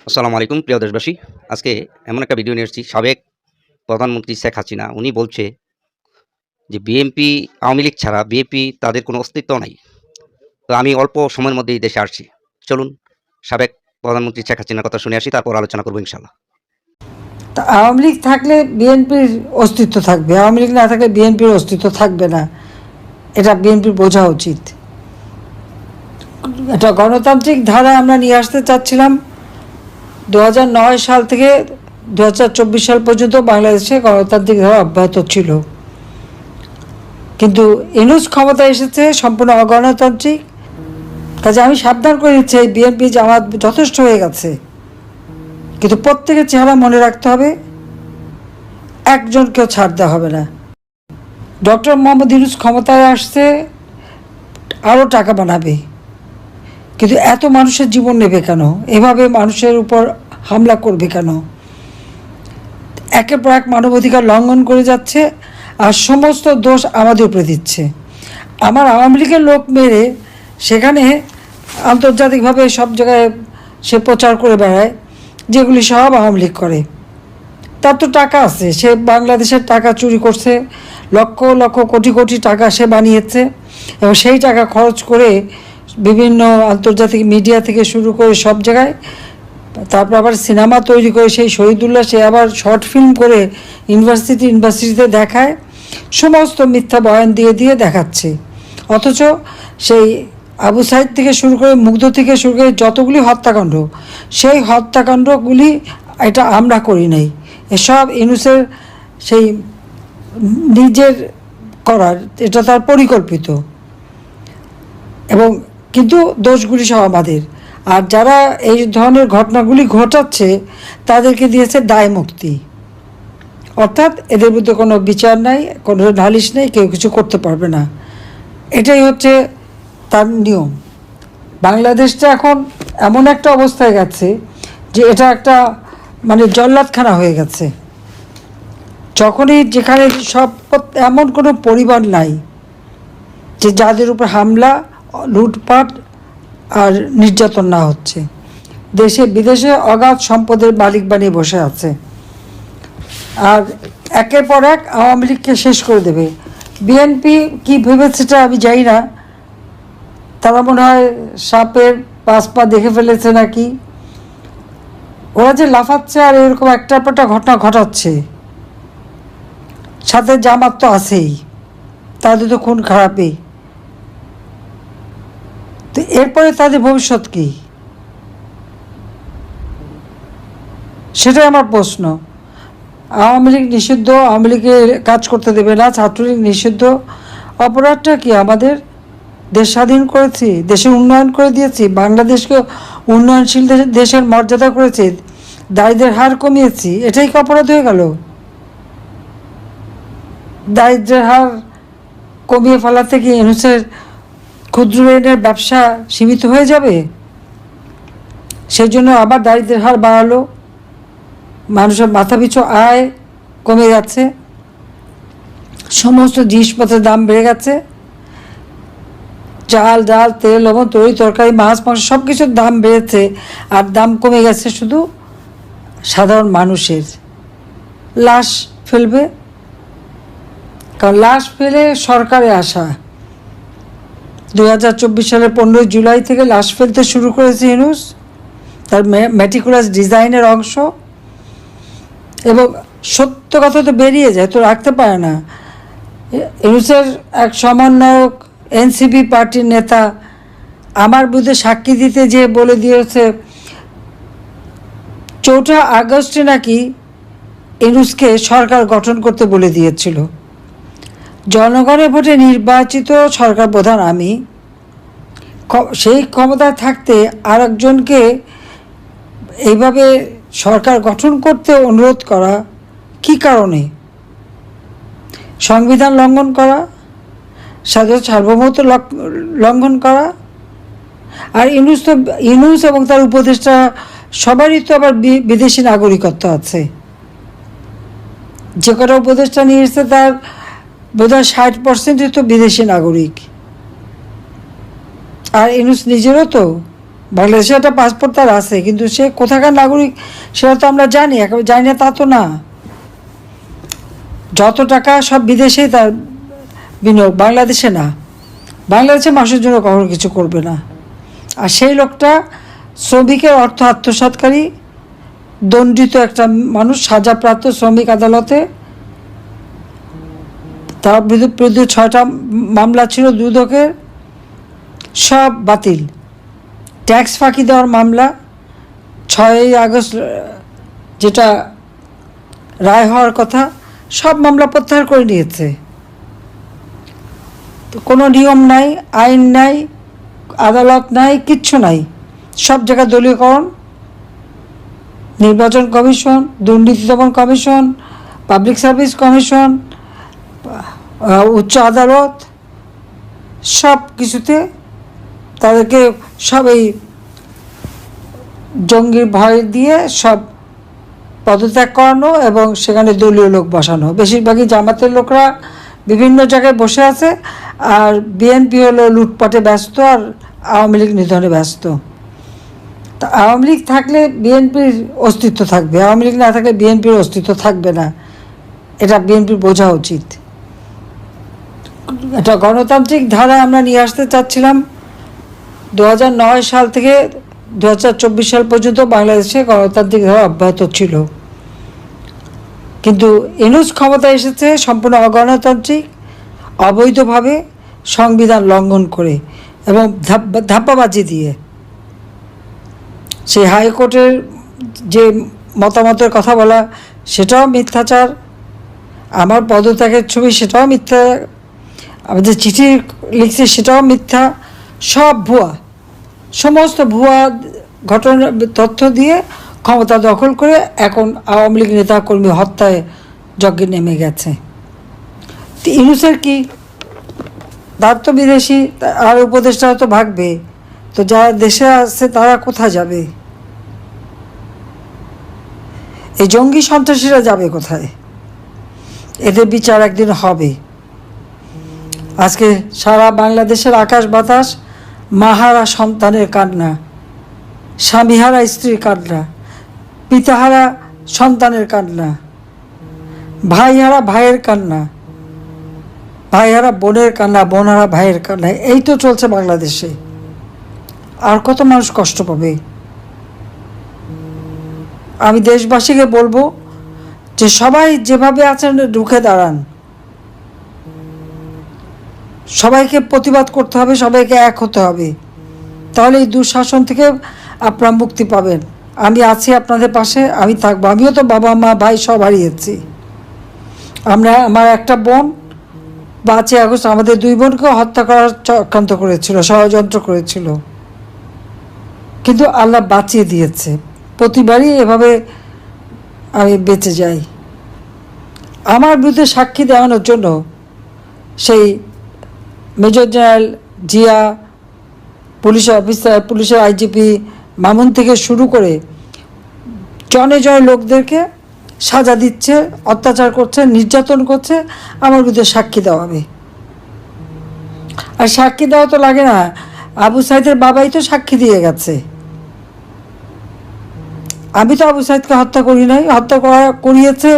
আসসালামু আলাইকুম প্রিয় দেশবাসী। আজকে এমন একটা ভিডিও নিয়ে এসেছি। সাবেক প্রধানমন্ত্রী শেখ হাসিনা উনি বলছে যে বিএনপি, আওয়ামী লীগ ছাড়া বিএনপি তাদের কোনো অস্তিত্ব নাই। তো আমি অল্প সময়ের মধ্যেই দেশে আসছি। চলুন সাবেক প্রধানমন্ত্রী শেখ হাসিনার কথা শুনে আসি, তারপর আলোচনা করব ইনশাআল্লাহ। তা আওয়ামী লীগ থাকলে বিএনপির অস্তিত্ব থাকবে, আওয়ামী লীগ না থাকলে বিএনপির অস্তিত্ব থাকবে না। এটা বিএনপির বোঝা উচিত। এটা গণতান্ত্রিক ধারা আমরা নিয়ে আসতে চাচ্ছিলাম। 2009 সাল থেকে 2024 সাল পর্যন্ত বাংলাদেশে গণতান্ত্রিক ধারা অব্যাহত ছিল, কিন্তু ইউনূস ক্ষমতায় এসেছে সম্পূর্ণ অগণতান্ত্রিক। কাজে আমি সাবধান করে দিচ্ছি, এই বিএনপি জামাত যথেষ্ট হয়ে গেছে, কিন্তু প্রত্যেকের চেহারা মনে রাখতে হবে, একজনকেও ছাড় দেওয়া হবে না। ডক্টর মোহাম্মদ ইউনূস ক্ষমতায় আসছে আরও টাকা বানাবে, কিন্তু এত মানুষের জীবন নেবে কেন? এভাবে মানুষের উপর হামলা করবে কেন? একের পর এক মানবাধিকার লঙ্ঘন করে যাচ্ছে, আর সমস্ত দোষ আমাদের উপরে দিচ্ছে। আমার আওয়ামী লীগের লোক মেরে সেখানে আন্তর্জাতিকভাবে সব জায়গায় সে প্রচার করে বেড়ায়, যেগুলি সব আওয়ামী লীগ করে। তার তো টাকা আছে, সে বাংলাদেশের টাকা চুরি করছে, লক্ষ লক্ষ কোটি কোটি টাকা সে বানিয়েছে, এবং সেই টাকা খরচ করে বিভিন্ন আন্তর্জাতিক মিডিয়া থেকে শুরু করে সব জায়গায়, তারপর আবার সিনেমা তৈরি করে সেই শহীদুল্লাহ সে আবার শর্ট ফিল্ম করে ইউনিভার্সিটিতে দেখায়, সমস্ত মিথ্যা বয়ান দিয়ে দিয়ে দেখাচ্ছে। অথচ সেই আবু সাইদ থেকে শুরু করে মুগ্ধ থেকে শুরু করে যতগুলি হত্যাকাণ্ড, সেই হত্যাকাণ্ডগুলি এটা আমরা করি নাই, এসব ইউনূসের সেই নিজের করার, এটা তার পরিকল্পিত, এবং কিন্তু দোষগুলি সব আমাদের। আর যারা এই ধরনের ঘটনাগুলি ঘটাচ্ছে তাদেরকে দিয়েছে দায় মুক্তি, অর্থাৎ এদের বিরুদ্ধে কোনো বিচার নাই, কোনো নালিশ নেই, কেউ কিছু করতে পারবে না। এটাই হচ্ছে তার নিয়ম। বাংলাদেশটা এখন এমন একটা অবস্থায় গেছে যে এটা একটা জল্লাদখানা হয়ে গেছে। যখনই যেখানে সব, এমন কোনো পরিবার নাই যে যাদের উপর হামলা, লুটপাট আর নির্যাতন না হচ্ছে। দেশে বিদেশে অগাধ সম্পদের মালিক বানিয়ে বসে আছে, আর একের পর এক আওয়ামী লীগকে শেষ করে দেবে। বিএনপি কি ভেবেছে সেটা আমি জানি না, তারা মনে হয় সাপের 5 পা দেখে ফেলেছে নাকি। ওরা যে লাফাচ্ছে আর এরকম একটার পর একটা ঘটনা ঘটাচ্ছে, সাথে জামাত তো আছেই, তাদের তো খুন খারাপই। তো এরপরে তাদের ভবিষ্যৎ কি, সেটাই আমার প্রশ্ন। আওয়ামী লীগ নিষিদ্ধ, আওয়ামী লীগের কাজ করতে দেবে না, ছাত্রলীগ নিষিদ্ধ। অপরাধটা কি? আমাদের দেশ স্বাধীন করেছি, দেশের উন্নয়ন করে দিয়েছি, বাংলাদেশকে উন্নয়নশীল দেশের মর্যাদা করেছি, দারিদ্রের হার কমিয়েছি, এটাই কি অপরাধ হয়ে গেল? দারিদ্রের হার কমিয়ে ফেলা থেকে ইউনূসের ক্ষুদ্র ঋণের ব্যবসা সীমিত হয়ে যাবে? সেই জন্য আবার দারিদ্রের হার বাড়ালো, মানুষের মাথাপিছু আয় কমে যাচ্ছে, সমস্ত জিনিসপত্রের দাম বেড়ে গেছে, চাল ডাল তেল লবণ তরি তরকারি মাছ মাংস সব কিছুর দাম বেড়েছে, আর দাম কমে গেছে শুধু সাধারণ মানুষের। লাশ ফেলবে, কারণ লাশ ফেলে সরকারে আসা। 2024 সালের 15 জুলাই থেকে লাশ ফেলতে শুরু করেছে ইউনূস, তার মেটিকুলাস ডিজাইনের অংশ। এবং সত্য কথা তো বেরিয়ে যায়, তো রাখতে পারে না। ইউনূসের এক সমন্বয়ক, এনসিপি পার্টির নেতা, আমার বিরুদ্ধে সাক্ষী দিতে যে বলে দিয়েছে 4 আগস্টে নাকি ইউনূসকে সরকার গঠন করতে বলে দিয়েছিল। জনগণের ভোটে নির্বাচিত সরকার প্রধান আমি, সেই ক্ষমতায় থাকতে আর একজনকে এইভাবে সরকার গঠন করতে অনুরোধ করা কি কারণে? সংবিধান লঙ্ঘন করা, স্বাধীনতা সার্বভৌমত্ব লঙ্ঘন করা। আর ইউনূস এবং তার উপদেষ্টা সবারই তো আবার বিদেশি নাগরিকত্ব আছে। যে কটা উপদেষ্টা নিয়ে এসেছে তার বোধহয় 60% তো বিদেশি নাগরিক। আর ইউনূস নিজেরও তো বাংলাদেশে একটা পাসপোর্ট তার আছে, কিন্তু সে কোথাকার নাগরিক সেটা তো আমরা জানি, একেবারে জানি না তা তো না। যত টাকা সব বিদেশেই তার বিনিয়োগ, বাংলাদেশে না। বাংলাদেশে মানুষের জন্য কখনো কিছু করবে না। আর সেই লোকটা শ্রমিকের অর্থ আত্মসাৎকারী, দণ্ডিত একটা মানুষ, সাজাপ্রাপ্ত শ্রমিক আদালতে। তার বিরুদ্ধে 6টা মামলা ছিল দুদকের, সব বাতিল। ট্যাক্স ফাঁকি দেওয়ার মামলা 6ই আগস্ট যেটা রায় হওয়ার কথা, সব মামলা প্রত্যাহার করে নিয়েছে। কোনো নিয়ম নাই, আইন নাই, আদালত নাই, কিচ্ছু নাই। সব জায়গায় দলীয়করণ, নির্বাচন কমিশন, দুর্নীতি দমন কমিশন, পাবলিক সার্ভিস কমিশন, উচ্চ আদালত, সব কিছুতে তাদেরকে সব এই জঙ্গির ভয় দিয়ে সব পদত্যাগ করানো এবং সেখানে দলীয় লোক বসানো। বেশিরভাগই জামাতের লোকরা বিভিন্ন জায়গায় বসে আছে, আর বিএনপি হলো লুটপাটে ব্যস্ত, আর আওয়ামী লীগ নিধনে ব্যস্ত। তা আওয়ামী লীগ থাকলে বিএনপির অস্তিত্ব থাকবে, আওয়ামী লীগ না থাকলে বিএনপির অস্তিত্ব থাকবে না। এটা বিএনপির বোঝা উচিত। একটা গণতান্ত্রিক ধারা আমরা নিয়ে আসতে চাচ্ছিলাম। 2009 সাল থেকে 2024 সাল পর্যন্ত বাংলাদেশে গণতান্ত্রিক ধারা অব্যাহত ছিল, কিন্তু ইউনূস ক্ষমতায় এসেছে সম্পূর্ণ অগণতান্ত্রিক, অবৈধভাবে, সংবিধান লঙ্ঘন করে এবং ধাপ্পাবাজি দিয়ে। সেই হাইকোর্টের যে মতামতের কথা বলা, সেটাও মিথ্যাচার। আমার পদত্যাগের ছবি, সেটাও মিথ্যা। আমি যে চিঠি লিখছি, সেটাও মিথ্যা। সব ভুয়া, সমস্ত ভুয়া ঘটনা তথ্য দিয়ে ক্ষমতা দখল করে এখন আওয়ামী লীগ নেতা কর্মী হত্যায় যজ্ঞে নেমে গেছে। ইউনূসের কি, তার তো বিদেশি, আর উপদেষ্টারা তো ভাগবে, তো যারা দেশে আছে তারা কোথায় যাবে? এই জঙ্গি সন্ত্রাসীরা যাবে কোথায়? এদের বিচার একদিন হবে। আজকে সারা বাংলাদেশের আকাশ বাতাস মাহারা সন্তানের কান্না, স্বামীহারা স্ত্রীর কান্না, পিতাহারা সন্তানের কান্না, ভাইহারা ভাইয়ের কান্না, ভাইহারা বোনের কান্না, বোনহারা ভাইয়ের কান্না। এই তো চলছে বাংলাদেশে। আর কত মানুষ কষ্ট পাবে? আমি দেশবাসীকে বলবো যে সবাই যেভাবে আছেন রুখে দাঁড়ান। সবাইকে প্রতিবাদ করতে হবে, সবাইকে এক হতে হবে, তাহলে এই দুঃশাসন থেকে আপনারা মুক্তি পাবেন। আমি আছি আপনাদের পাশে, আমি থাকবো। আমিও তো বাবা মা ভাই সব হারিয়েছি। আমার একটা বোন 5ই আগস্ট আমাদের 2 বোনকেও হত্যা করার চক্রান্ত করেছিল, ষড়যন্ত্র করেছিল, কিন্তু আল্লাহ বাঁচিয়ে দিয়েছে। প্রতিবারই এভাবে আমি বেঁচে যাই। আমার বিরুদ্ধে সাক্ষী দেওয়ানোর জন্য সেই major general Zia, police officer, পুলিশের আইজিপি মামুন থেকে শুরু করে জনে জনে লোকদেরকে সাজা দিচ্ছে, অত্যাচার করছে, নির্যাতন করছে। আমার বিরুদ্ধে সাক্ষী দেওয়াবে। আর সাক্ষী দেওয়া তো লাগে না, আবু সাইদের বাবাই তো সাক্ষী দিয়ে গেছে। আমি তো আবু সাইদকে হত্যা করি নাই, হত্যা করিয়েছে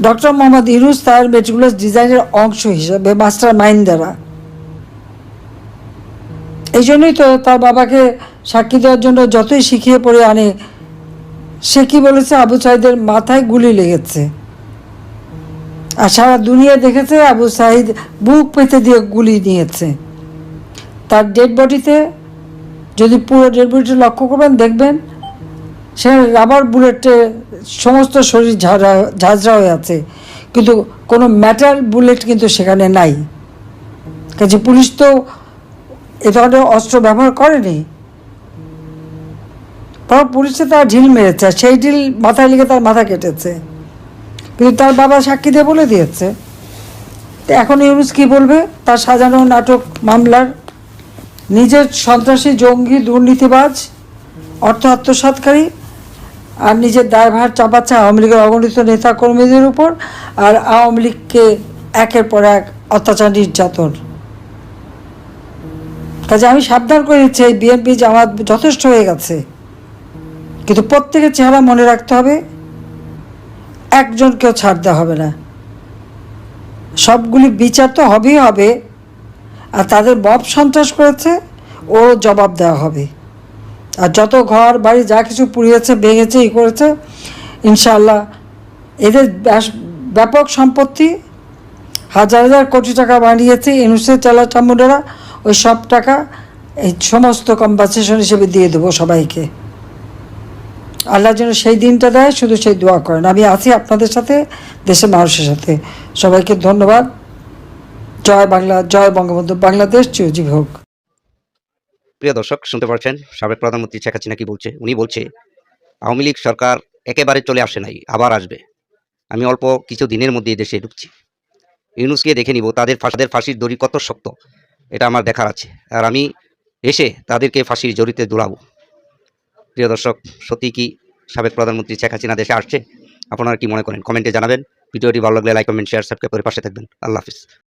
ডক্টর মোহাম্মদ ইউনূস, তার মেটিকুলাস ডিজাইনের অংশ হিসাবে, মাস্টার মাইন্ড দ্বারা। এই জন্যই তো তার বাবাকে সাক্ষী দেওয়ার জন্য যতই শিখিয়ে পড়ে আনে, সে কি বলেছে, আবু সাইদের মাথায় গুলি লেগেছে। আর সারা দুনিয়া দেখেছে আবু সাইদ বুক পেতে দিয়ে গুলি নিয়েছে। তার ডেড বডিতে, যদি পুরো ডেড বডিটা লক্ষ্য করবেন, দেখবেন সেখানে রাবার বুলেটে সমস্ত শরীর ঝাঁঝরা হয়ে আছে, কিন্তু কোনো মেটাল বুলেট কিন্তু সেখানে নাই। কাজে পুলিশ তো এ ধরনের অস্ত্র ব্যবহার করেনি। পর পুলিশে তার ঢিল মেরেছে, সেই ঢিল মাথায় লেগে তার মাথা কেটেছে, কিন্তু তার বাবা সাক্ষী দিয়ে বলে দিয়েছে। তো এখন ইউনূস কী বলবে? তার সাজানো নাটক মামলার নিজের সন্ত্রাসী, জঙ্গি, দুর্নীতিবাজ, অর্থ আত্মসাৎকারী, আর নিজের দায়ভার চাপাচ্ছে আওয়ামী লীগের অগণিত নেতা কর্মীদের উপর, আর আওয়ামী লীগকে একের পর এক অত্যাচার, নির্যাতন। কাজে আমি সাবধান করে দিচ্ছি, এই বিএনপি জামাত যথেষ্ট হয়ে গেছে, কিন্তু প্রত্যেকের চেহারা মনে রাখতে হবে, একজনকেও ছাড় দেওয়া হবে না, সবগুলি বিচার তো হবেই হবে, আর তাদের মব সন্ত্রাস করেছে ওর জবাব দেওয়া হবে। আর যত ঘর বাড়ি যা কিছু পুড়িয়েছে ভেঙেছে ই করেছে, ইনশাআল্লাহ এদের ব্যাপক সম্পত্তি হাজার হাজার কোটি টাকা বানিয়েছে ইউনুসের চালা চামুন্ডারা, ওই সব টাকা এই সমস্ত কম্পানসেশন হিসেবে দিয়ে দেবো সবাইকে। আল্লাহ যেন সেই দিনটা দেয়, শুধু সেই দোয়া করেন। আমি আছি আপনাদের সাথে, দেশের মানুষের সাথে। সবাইকে ধন্যবাদ। জয় বাংলা, জয় বঙ্গবন্ধু, বাংলাদেশ চিরজীবী হোক। প্রিয় দর্শক, শুনতে পাচ্ছেন সাবেক প্রধানমন্ত্রী শেখ হাসিনা কি বলছে। উনি বলছে আওয়ামী লীগ সরকার একেবারে চলে আসে নাই, আবার আসবে। আমি অল্প কিছু দিনের মধ্যে দেশে ঢুকছি, ইউনুসকে দেখে নিব তাদের ফাঁসির দড়ি কত শক্ত, এটা আমার দেখার আছে। আর আমি এসে তাদেরকে ফাঁসির জড়িতে দৌড়াবো। প্রিয় দর্শক, সত্যি কি সাবেক প্রধানমন্ত্রী শেখ হাসিনা দেশে আসছে? আপনারা কি মনে করেন কমেন্টে জানাবেন। ভিডিওটি ভালো লাগলে লাইক, কমেন্ট, শেয়ার, সাবস্ক্রাইব করে পাশে থাকবেন। আল্লাহ হাফিজ।